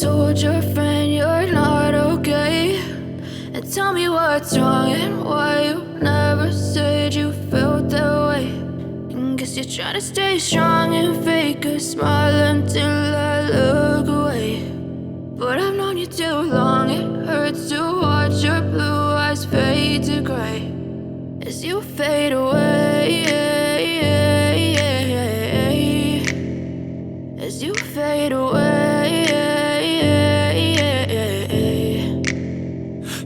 told your friend you're not okay, and tell me what's wrong and why you never said you felt that way. And guess you're trying to stay strong and fake a smile until I look away. But I've known you too long, it hurts to watch your blue eyes fade to gray as you fade away, as you fade away.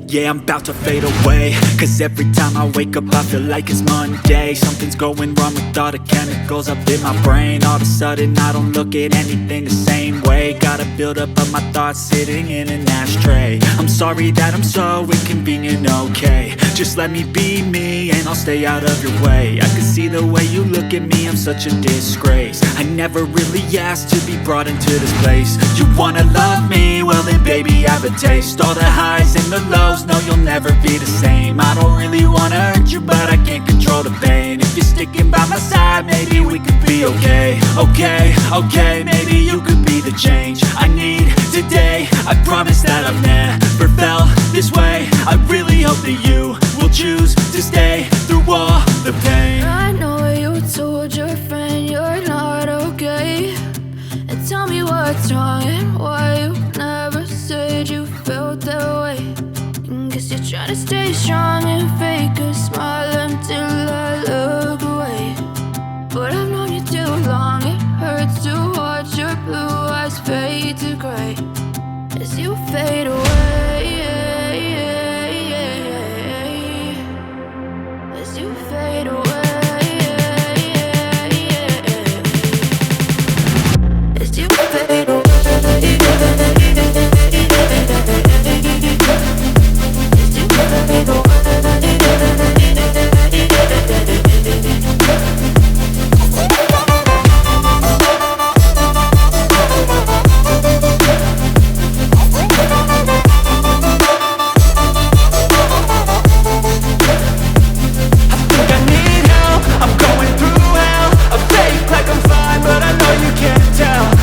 Yeah, I'm about to fade away, cause every time I wake up I feel like it's Monday. Something's going wrong with all the chemicals up in my brain. All of a sudden I don't look at anything the same way. Gotta build up of my thoughts sitting in an ashtray. I'm sorry that I'm so inconvenient, okay. Just let me be me and I'll stay out of your way. I can see the way you look at me, I'm such a disgrace. I never really asked to be brought into this place. You wanna love me? Well then baby I have a taste. All the highs and the lows, no you'll never be the same. I don't really wanna hurt you but I can't control the pain. If you're sticking by my side maybe we could be okay. Okay, maybe you could be the change I need today. I promise that I've never felt this way. I really hope that you will choose to stay through all the pain. I know you told your friend you're not okay, and tell me what's wrong and why you never said you felt that way. And guess you're trying to stay strong and fake a smile until I look away. But I've known you too long, it hurts to watch your blue eyes fade to gray as you fade away, as you fade away, as you fade away.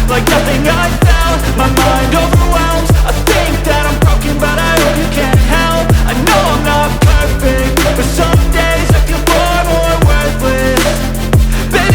Like nothing I felt, my mind over